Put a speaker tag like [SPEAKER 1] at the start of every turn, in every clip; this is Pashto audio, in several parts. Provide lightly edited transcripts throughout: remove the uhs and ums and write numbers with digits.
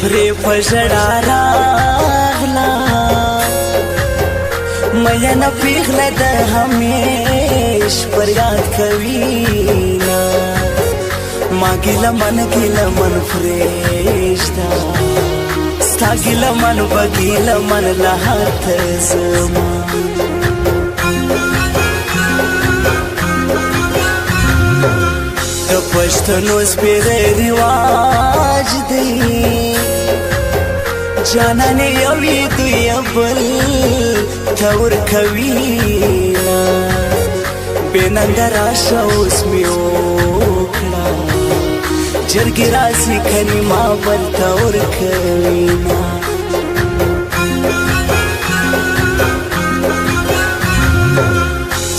[SPEAKER 1] پرې په ژړا راغله میینه پیغله د همیش پر یاد کوینه ما ګیله من پرېږده ستا ګیله من به ګیله من له هاته زما د پښتنو سپېره رواج دی جانانې یو یې دوی بل ته ورکوینه بې ننګه راشه اوس مې وکړه جرګې راځي کنې ما بل ته ورکوینه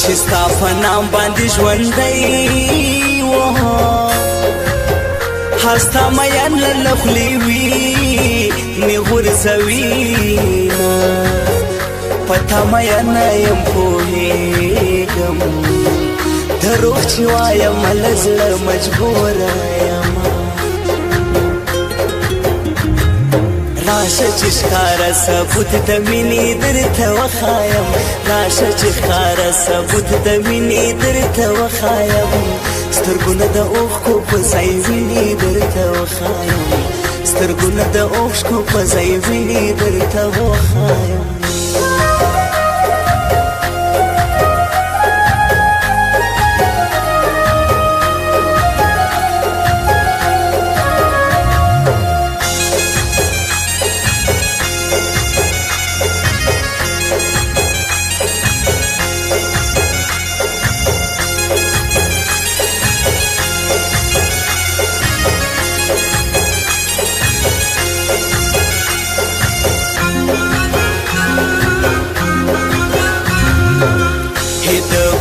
[SPEAKER 1] چې ستا په نام باندې ژوندی هستا مین له خولې وي مې غورځوینه په تا مینه یم پوهېږم دروغ چې وایم له زړه مجبوره یم راشه چې ښکاره ثبوت د مینې درته وښایم راشه چې ښکاره ثبوت د مینې درته وښایم سترګونه د اوښکو په ځای وینې درته وښایم سترګونه د اوښکو په ځای وینې درته وښایم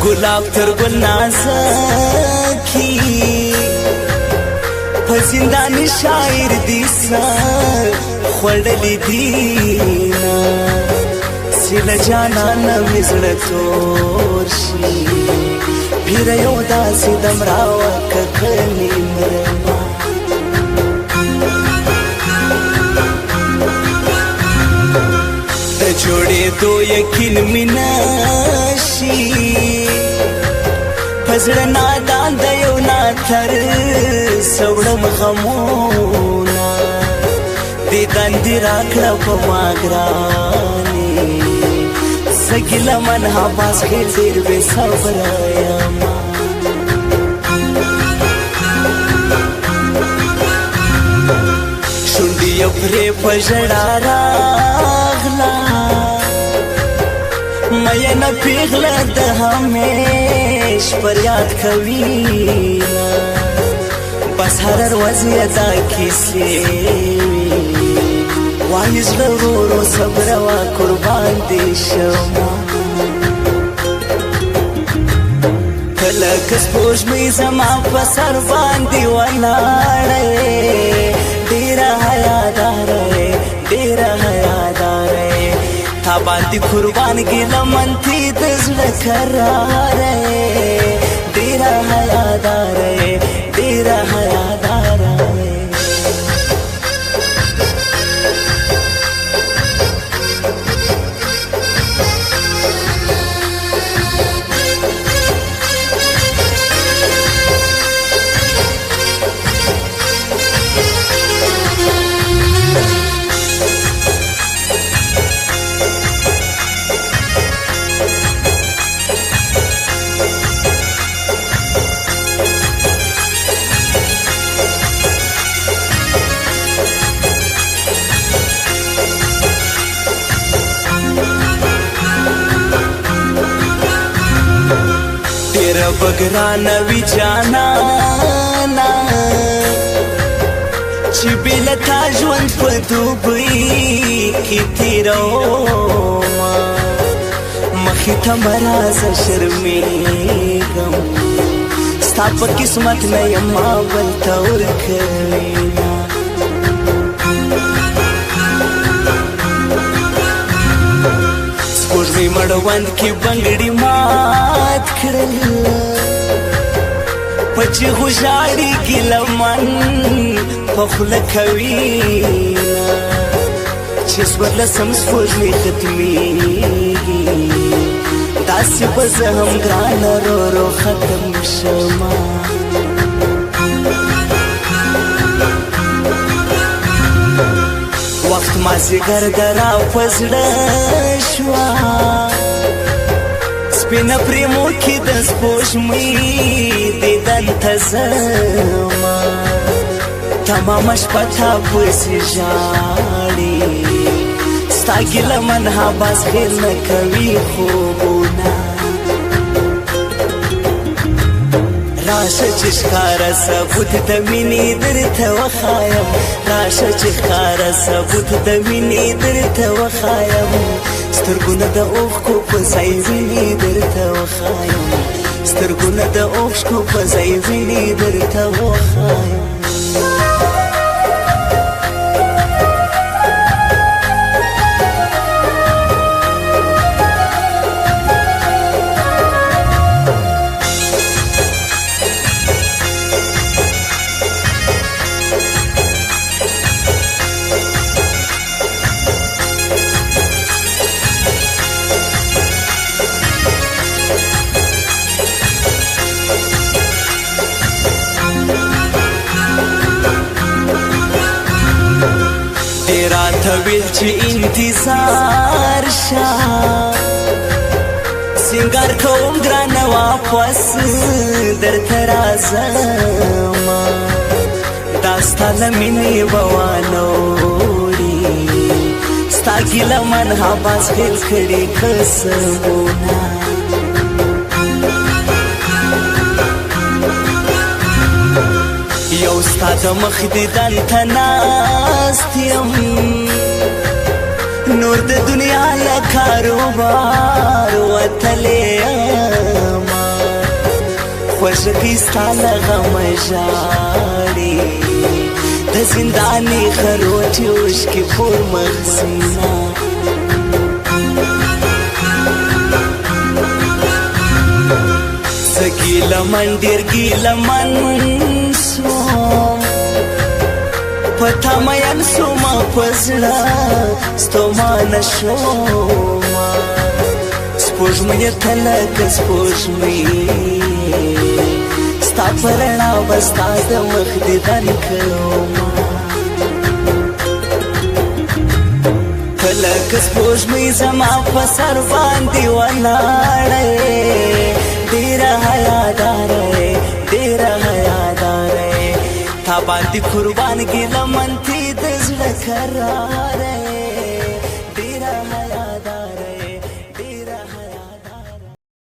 [SPEAKER 1] گلاب تر گل نازکی په زندان شاعر دی سر خوړلی دینا سیله جانانه مې زړه تور شي پیر یو داسې دم راوکه کلي مرما د جوړېدو یقین مې نشي پزړه نادان د یو ناتر سوړم غمونه دې دندې راکړه په ما ګرانې زه ګیله من حباس کې ډېر بې صبره یمه شونډې یې پرې په ژړا راغله میینه پیغله د همیش پر یاد کوینه بس هر ورځ یې دا کیسې وایي زړه ورو ورو صبره وه قربان دې شمه ته لکه سپوږمۍ زما په سر باندې ولاړه ډېره حیاداره ډېره حیاداره تا باندې قربان ګیله منتې د زړه کراره ډېره حیاداره ډېره حیاداره بګرانه وي جانانا چې بېله تا ژوند په دوبۍ کې تېرومه مخې ته مه راځه شرمېږم ستا په قسمت نه یم ما بل ته ورکوینه سپوږمۍ مړوند کې بنګړي مات کړل پچی خوشاری کی لمن پخل کوینا چس ورل سمس فوجنی ختمیگی داسی بز هم گران رو رو ختم شما وقت مازیګر درا پزړه شوا سپینه پریمو کې د سپوږمۍ دیدن ته زما تمام شپه تا پسې ژاړي ستا ګیله من حباس خیر نه کوي خوبونه راشه چې ښکاره ثبوت د مینې درته وښایم راشه چې ښکاره ثبوت د مینې درته وښایم سترګونه د اوښکو په ځای وینې درته وښایم سترګونه د اوښکو په ځای وینې درته وښایم ویل چې انتظار شا سنگار کوم ګرانه واپس درته راځم دا ستا له مینې به وانوړي ستا ګیله من حباس هېر کړي قسمونه یو ستا د مخ دیدن ته ناست یم نور د دنیا له کاروبار وتلی یمه خوږه کې ستا له غمه ژاړي د زندانې خروټې اوښکې پور مخزینه زه ګیله من ډېر ګیله من سوم په تا مین سومه په زړه ستومانه شومه سپوږمۍ ته لکه سپوږمۍ ستا په رڼا به ستا د مخ دیدن کومه ته لکه سپوږمۍ زما په سر باندې ولاړه ډېره حیاداره ډېره حیاداره تا باندې قربان ګیله من تی د زړه قراره ډېره حیاداره